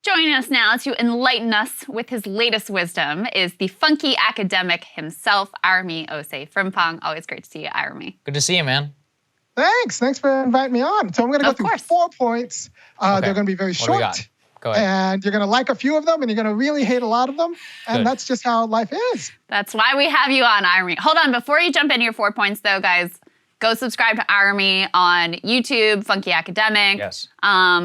Joining us now to enlighten us with his latest wisdom is the funky academic himself, Arami Osei Frimpong. Always great to see you, Arami. Good to see you, man. Thanks for inviting me on. So I'm going to go through 4 points. Okay. They're going to be very short. What do we got? Go ahead. And you're going to like a few of them, and you're going to really hate a lot of them. And Good. that's just how life is. That's why we have you on, Arami. Hold on, before you jump into your 4 points, though, guys, go subscribe to Arami on YouTube, Funky Academic. Yes.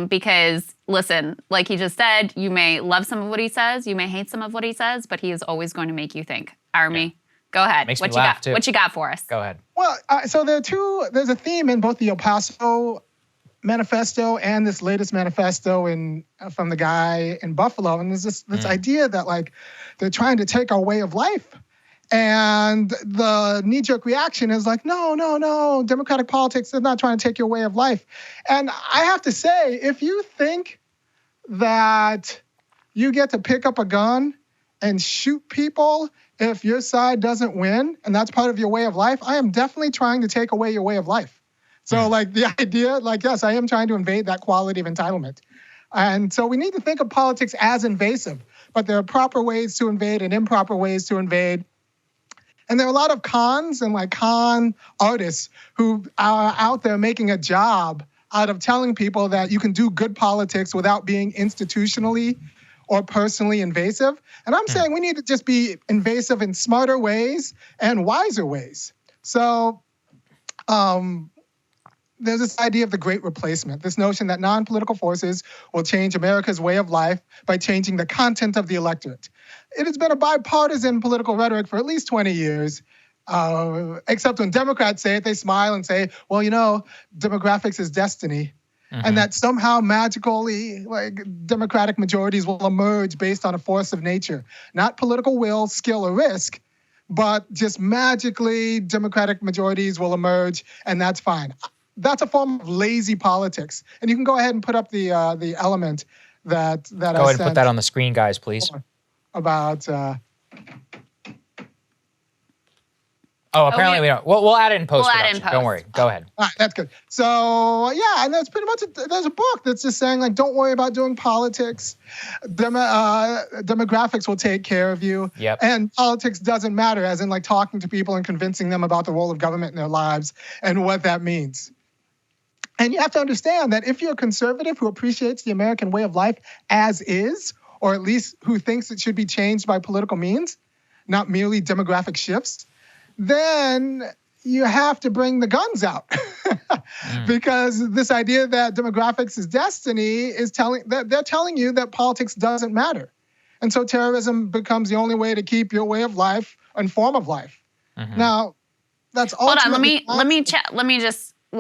Because, listen, like he just said, you may love some of what he says, you may hate some of what he says, but he is always going to make you think. Arami, go ahead. Makes what me you laugh, got? too. What you got for us? Go ahead. Well, so there's a theme in both the El Paso manifesto and this latest manifesto from the guy in Buffalo. And there's this idea that, like, they're trying to take our way of life. And the knee-jerk reaction is like, no, democratic politics is not trying to take your way of life. And I have to say, if you think that you get to pick up a gun and shoot people if your side doesn't win, and that's part of your way of life, I am definitely trying to take away your way of life. So, like, the idea, like, yes, I am trying to invade that quality of entitlement. And so we need to think of politics as invasive, but there are proper ways to invade and improper ways to invade. And there are a lot of cons and, like, con artists who are out there making a job out of telling people that you can do good politics without being institutionally or personally invasive. And I'm saying we need to just be invasive in smarter ways and wiser ways. So there's this idea of the great replacement, this notion that non-political forces will change America's way of life by changing the content of the electorate. It has been a bipartisan political rhetoric for at least 20 years, except when Democrats say it, they smile and say, well, demographics is destiny. And that somehow magically, like, democratic majorities will emerge based on a force of nature. Not political will, skill, or risk, but just magically democratic majorities will emerge, and that's fine. That's a form of lazy politics. And you can go ahead and put up the element that Go ahead and put that on the screen, guys, please. About apparently we don't. We'll add it in post. We'll add it in post. Don't worry. Go ahead. All right, that's good. So yeah, and that's pretty much there's a book that's just saying, like, don't worry about doing politics. Demographics will take care of you. Yep. And politics doesn't matter, as in, like, talking to people and convincing them about the role of government in their lives and what that means. And you have to understand that if you're a conservative who appreciates the American way of life as is, or at least who thinks it should be changed by political means, not merely demographic shifts, then you have to bring the guns out. Because this idea that demographics is destiny is they're telling you that politics doesn't matter. And so terrorism becomes the only way to keep your way of life and form of life. Now, that's all. Hold on, let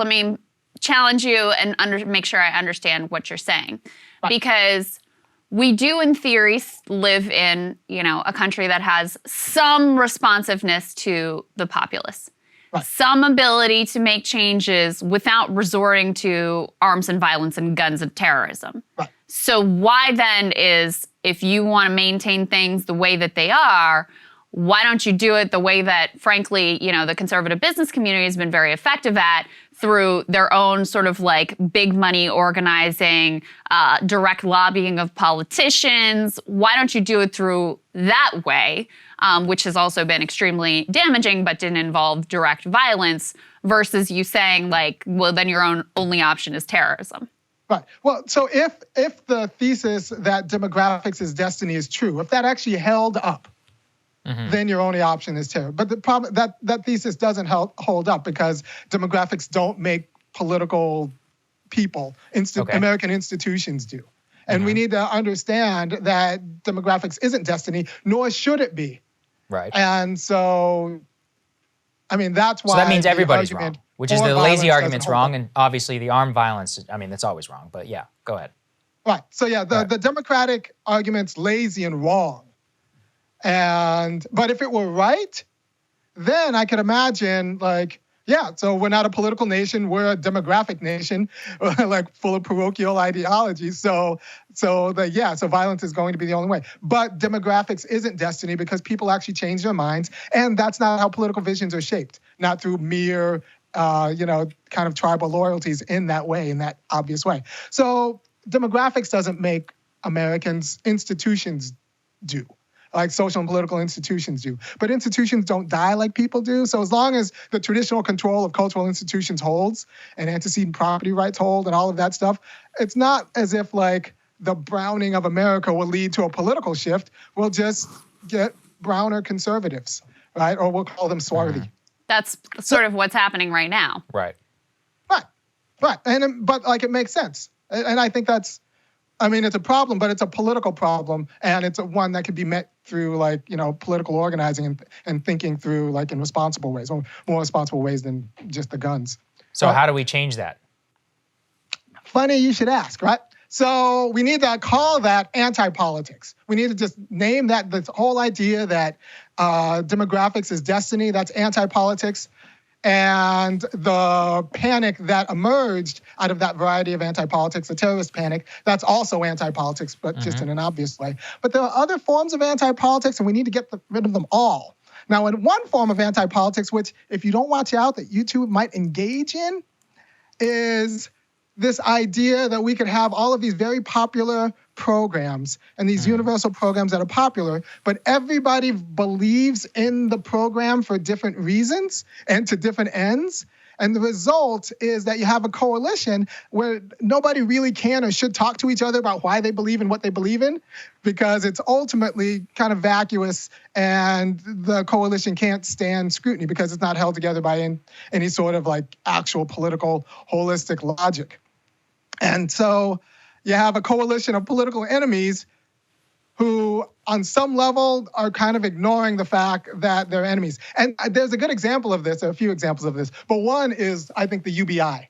me challenge you and make sure I understand what you're saying. Right. Because we do, in theory, live in, a country that has some responsiveness to the populace. Right. Some ability to make changes without resorting to arms and violence and guns and terrorism. Right. So why then if you want to maintain things the way that they are, why don't you do it the way that, frankly, the conservative business community has been very effective at, through their own sort of, like, big money organizing, direct lobbying of politicians? Why don't you do it through that way, which has also been extremely damaging but didn't involve direct violence, versus you saying, like, well, then your only option is terrorism? Right. Well, so if the thesis that demographics is destiny is true, if that actually held up, then your only option is terror. But the problem that thesis doesn't hold up, because demographics don't make political people. American institutions do. And we need to understand that demographics isn't destiny, nor should it be. Right. And so, I mean, that's why. So that means everybody's wrong, which is the lazy argument's wrong, and obviously the armed violence, that's always wrong. But yeah, go ahead. Right. So yeah, the democratic argument's lazy and wrong. But if it were right, then I could imagine, like, yeah, so we're not a political nation, we're a demographic nation, like, full of parochial ideology. So violence is going to be the only way. But demographics isn't destiny, because people actually change their minds, and that's not how political visions are shaped, not through mere, kind of tribal loyalties in that way, in that obvious way. So demographics doesn't make Americans' institutions do, like social and political institutions do. But institutions don't die like people do. So as long as the traditional control of cultural institutions holds and antecedent property rights hold and all of that stuff, it's not as if like the browning of America will lead to a political shift. We'll just get browner conservatives, right? Or we'll call them swarthy. That's sort of what's happening right now. Right. Right. But like it makes sense. And I think that's, I mean, it's a problem, but it's a political problem, and it's one that can be met through like, political organizing and thinking through like in responsible ways, or more responsible ways than just the guns. So how do we change that? Funny you should ask, right? So we need to call that anti-politics. We need to just name that, this whole idea that demographics is destiny, that's anti-politics. And the panic that emerged out of that variety of anti-politics, the terrorist panic, that's also anti-politics, but just in an obvious way. But there are other forms of anti-politics, and we need to get rid of them all. Now, in one form of anti-politics, which if you don't watch out that YouTube might engage in, is this idea that we could have all of these very popular programs and these universal programs that are popular, but everybody believes in the program for different reasons and to different ends. And the result is that you have a coalition where nobody really can or should talk to each other about why they believe in what they believe in, because it's ultimately kind of vacuous and the coalition can't stand scrutiny because it's not held together by any sort of like actual political holistic logic. And so you have a coalition of political enemies who on some level are kind of ignoring the fact that they're enemies. And there's a good example of this, a few examples of this, but one is, I think, the UBI,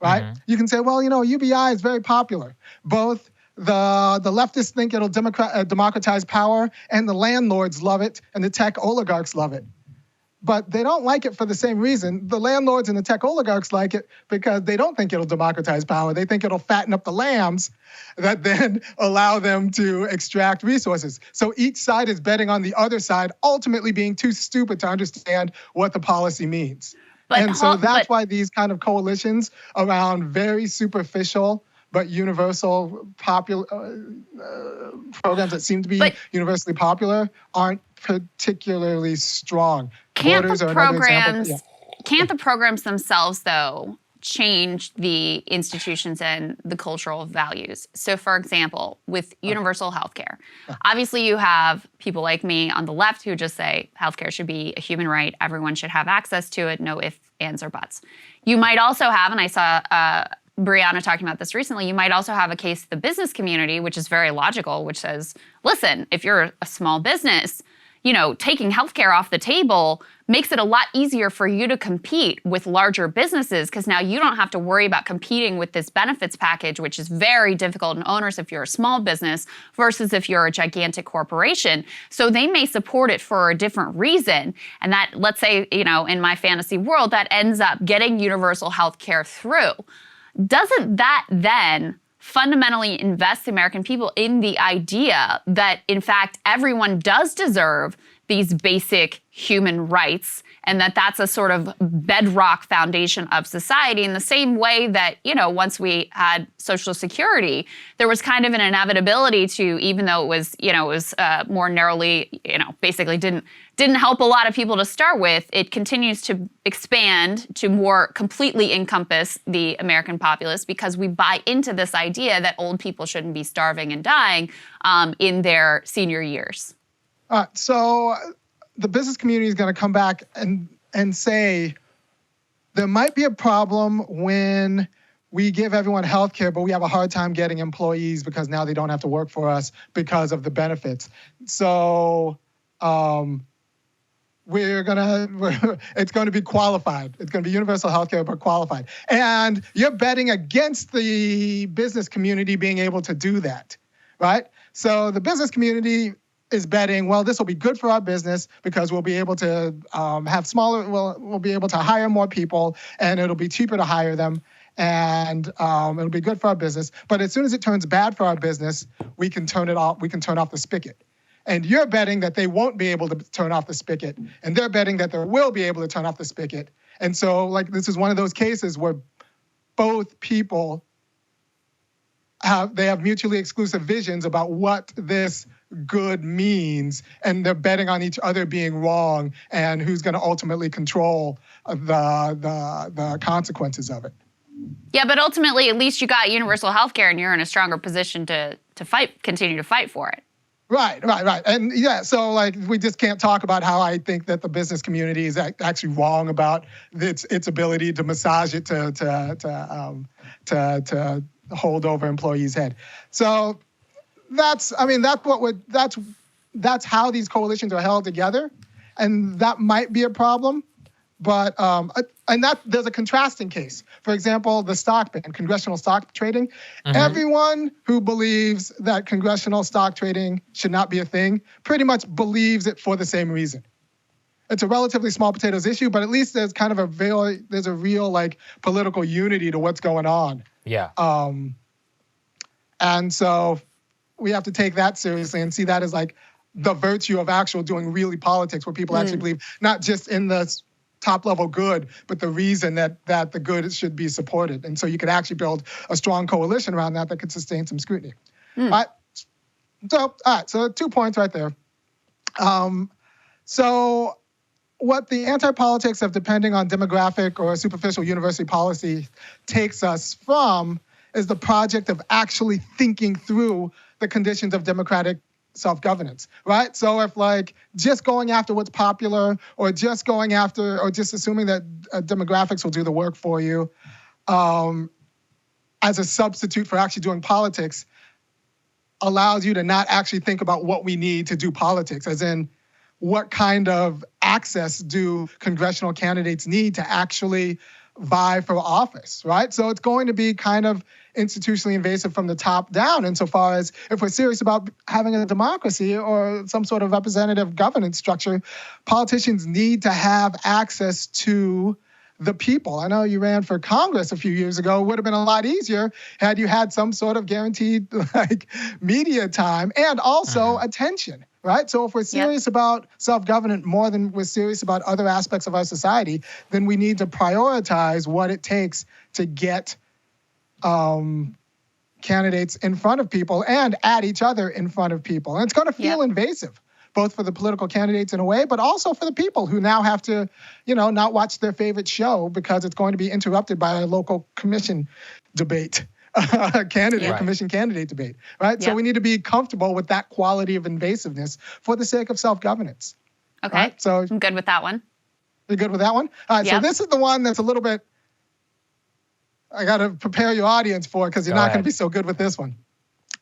right? You can say, well, UBI is very popular. Both the leftists think it'll democratize power, and the landlords love it, and the tech oligarchs love it. But they don't like it for the same reason. The landlords and the tech oligarchs like it because they don't think it'll democratize power. They think it'll fatten up the lambs that then allow them to extract resources. So each side is betting on the other side, ultimately being too stupid to understand what the policy means. So that's why these kind of coalitions around very superficial but universal popular programs that seem to be universally popular aren't particularly strong. Can't the programs themselves, though, change the institutions and the cultural values? So, for example, with universal healthcare, obviously you have people like me on the left who just say healthcare should be a human right, everyone should have access to it, no ifs, ands, or buts. You might also have, and I saw Brianna talking about this recently, you might also have a case the business community, which is very logical, which says, listen, if you're a small business, taking healthcare off the table makes it a lot easier for you to compete with larger businesses, because now you don't have to worry about competing with this benefits package, which is very difficult and onerous if you're a small business versus if you're a gigantic corporation. So they may support it for a different reason. And that, let's say, in my fantasy world, that ends up getting universal healthcare through. Doesn't that then fundamentally invest the American people in the idea that, in fact, everyone does deserve these basic human rights, and that that's a sort of bedrock foundation of society, in the same way that, once we had Social Security, there was kind of an inevitability to, even though it was more narrowly, basically didn't help a lot of people to start with, it continues to expand to more completely encompass the American populace, because we buy into this idea that old people shouldn't be starving and dying in their senior years. So the business community is going to come back and say there might be a problem when we give everyone health care, but we have a hard time getting employees because now they don't have to work for us because of the benefits. So it's going to be qualified. It's going to be universal health care, but qualified. And you're betting against the business community being able to do that, right? So the business community is betting, well, this will be good for our business because we'll be able to we'll be able to hire more people, and it'll be cheaper to hire them, and it'll be good for our business. But as soon as it turns bad for our business, we can turn it off. We can turn off the spigot. And you're betting that they won't be able to turn off the spigot, and they're betting that they will be able to turn off the spigot. And so, this is one of those cases where both people they have mutually exclusive visions about what this good means, and they're betting on each other being wrong and who's going to ultimately control the consequences of it. Yeah, but ultimately, at least you got universal health care and you're in a stronger position to continue to fight for it. Right. And yeah, so like we just can't talk about how I think that the business community is actually wrong about its ability to massage it to hold over employees' head. So that's how these coalitions are held together, and that might be a problem. But there's a contrasting case. For example, the stock ban, congressional stock trading. Mm-hmm. Everyone who believes that congressional stock trading should not be a thing pretty much believes it for the same reason. It's a relatively small potatoes issue, but at least there's kind of a real like political unity to what's going on. Yeah. And so we have to take that seriously and see that as like the virtue of actual doing really politics, where people actually believe not just in the top level good, but the reason that the good should be supported. And so you could actually build a strong coalition around that could sustain some scrutiny. All right. So 2 points right there. So what the anti-politics of depending on demographic or superficial university policy takes us from is the project of actually thinking through the conditions of democratic self-governance, right? So if like just going after what's popular or just assuming that demographics will do the work for you as a substitute for actually doing politics allows you to not actually think about what we need to do politics, as in what kind of access do congressional candidates need to actually vie for office, right? So it's going to be kind of institutionally invasive from the top down, insofar as if we're serious about having a democracy or some sort of representative governance structure, politicians need to have access to the people. I know you ran for Congress a few years ago. It would have been a lot easier had you had some sort of guaranteed like media time and also attention, right? So if we're serious about self-governance more than we're serious about other aspects of our society, then we need to prioritize what it takes to get candidates in front of people and at each other in front of people. And it's going to feel invasive, both for the political candidates in a way, but also for the people who now have to, not watch their favorite show because it's going to be interrupted by a local commission debate, commission candidate debate, right? So we need to be comfortable with that quality of invasiveness for the sake of self-governance. Okay, right? So I'm good with that one. You're good with that one? All right, so this is the one that's a little bit, I got to prepare your audience for it because you're not going to be so good with this one.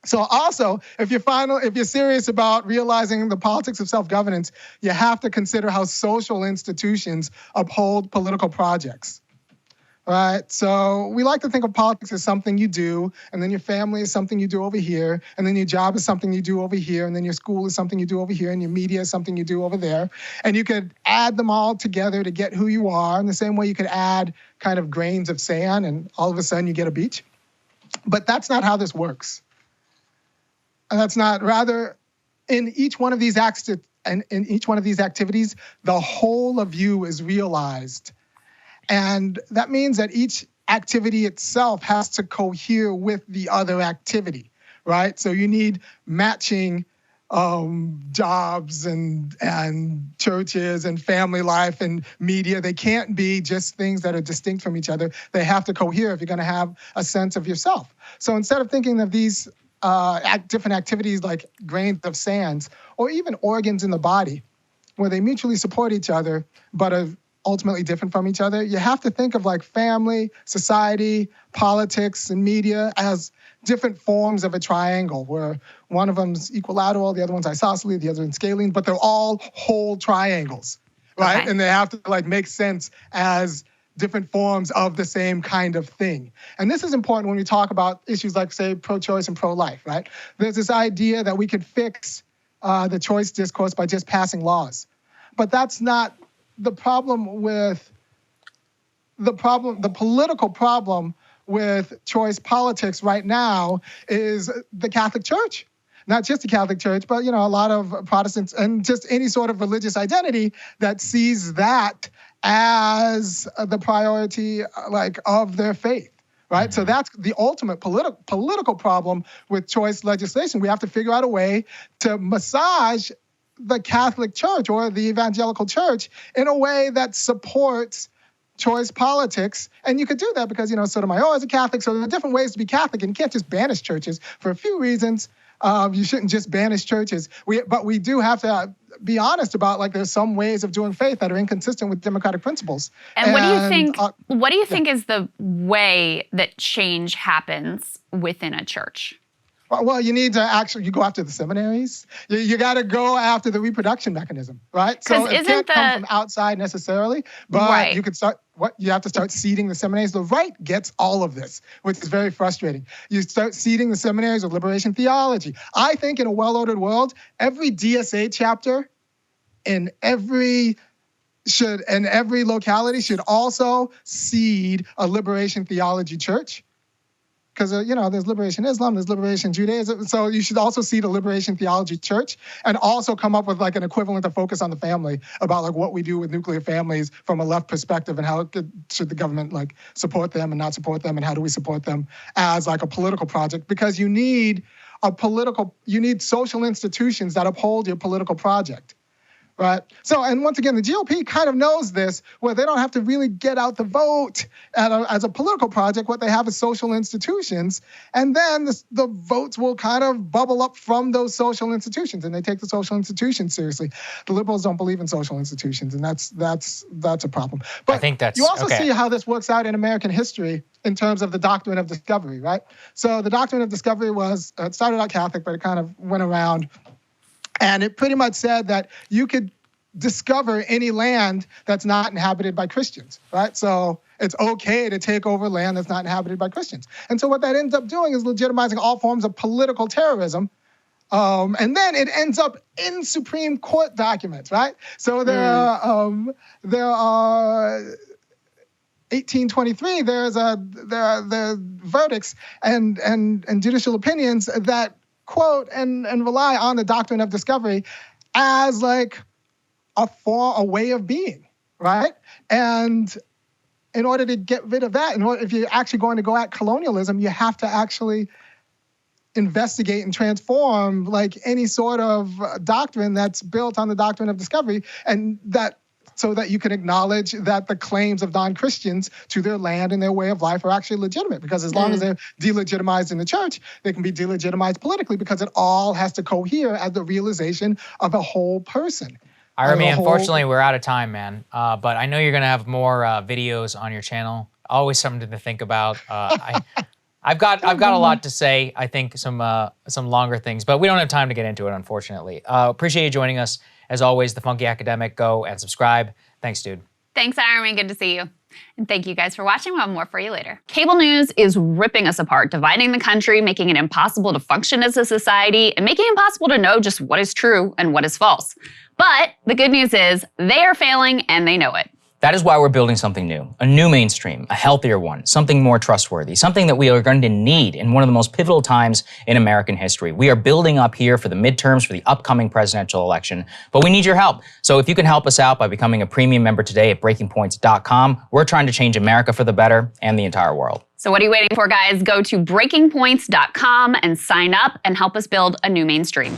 So also, if you're serious about realizing the politics of self-governance, you have to consider how social institutions uphold political projects. Right? So we like to think of politics as something you do, and then your family is something you do over here, and then your job is something you do over here, and then your school is something you do over here, and your media is something you do over there. And you could add them all together to get who you are, in the same way you could add kind of grains of sand, and all of a sudden you get a beach. But that's not how this works. And that's not, rather, in each one of these acts and in each one of these activities, the whole of you is realized. And that means that each activity itself has to cohere with the other activity, right? So you need matching jobs and churches and family life and media. They can't be just things that are distinct from each other. They have to cohere if you're going to have a sense of yourself. So instead of thinking of these different activities like grains of sands or even organs in the body, where they mutually support each other but are ultimately different from each other, you have to think of like family, society, politics, and media as different forms of a triangle, where one of them's equilateral, the other one's isosceles, the other one's scalene, but they're all whole triangles, right? Okay. And they have to like make sense as different forms of the same kind of thing. And this is important when we talk about issues like, say, pro-choice and pro-life, right? There's this idea that we could fix the choice discourse by just passing laws. But that's not the problem with the political problem with choice politics right now is the Catholic Church. Not just the Catholic Church, but, a lot of Protestants and just any sort of religious identity that sees that as the priority, like, of their faith, right? So that's the ultimate political problem with choice legislation. We have to figure out a way to massage the Catholic Church or the evangelical church in a way that supports choice politics. And you could do that because, Sotomayor is a Catholic, so there are different ways to be Catholic, and you can't just banish churches for a few reasons. You shouldn't just banish churches. But we do have to be honest about, like, there's some ways of doing faith that are inconsistent with democratic principles. And what do you think? What do you think is the way that change happens within a church? Well, you need to you go after the seminaries. You got to go after the reproduction mechanism, right? So it can't come from outside necessarily, but you could start. You have to start seeding the seminaries. The right gets all of this, which is very frustrating. You start seeding the seminaries with liberation theology. I think in a well-ordered world, every DSA chapter in every locality should also seed a liberation theology church. Because, there's Liberation Islam, there's Liberation Judaism. So you should also see the Liberation Theology Church and also come up with, like, an equivalent of focus on the family about, like, what we do with nuclear families from a left perspective and how should the government, like, support them and not support them, and how do we support them as, like, a political project. Because you need social institutions that uphold your political project. Right. So, and once again, the GOP kind of knows this, where they don't have to really get out the vote as a political project. What they have is social institutions, and then the votes will kind of bubble up from those social institutions, and they take the social institutions seriously. The liberals don't believe in social institutions, and that's a problem. But I think that's you also see how this works out in American history in terms of the doctrine of discovery, right? So the doctrine of discovery it started out Catholic, but it kind of went around. And it pretty much said that you could discover any land that's not inhabited by Christians, right? So it's okay to take over land that's not inhabited by Christians. And so what that ends up doing is legitimizing all forms of political terrorism. And then it ends up in Supreme Court documents, right? So there are 1823, there are verdicts and judicial opinions that quote and rely on the doctrine of discovery as, like, a way of being, right? And in order to get rid of that, if you're actually going to go at colonialism, you have to actually investigate and transform, like, any sort of doctrine that's built on the doctrine of discovery, and so that you can acknowledge that the claims of non-Christians to their land and their way of life are actually legitimate. Because as long as they're delegitimized in the church, they can be delegitimized politically, because it all has to cohere as the realization of a whole person. Irami, unfortunately, we're out of time, man. But I know you're going to have more videos on your channel. Always something to think about. I've got a lot to say. I think some longer things, but we don't have time to get into it, unfortunately. Appreciate you joining us. As always, The Funky Academic. Go and subscribe. Thanks, dude. Thanks, Irami. Good to see you. And thank you guys for watching. We'll have more for you later. Cable news is ripping us apart, dividing the country, making it impossible to function as a society, and making it impossible to know just what is true and what is false. But the good news is they are failing and they know it. That is why we're building something new, a new mainstream, a healthier one, something more trustworthy, something that we are going to need in one of the most pivotal times in American history. We are building up here for the midterms, for the upcoming presidential election, but we need your help. So if you can help us out by becoming a premium member today at breakingpoints.com, we're trying to change America for the better and the entire world. So what are you waiting for, guys? Go to breakingpoints.com and sign up and help us build a new mainstream.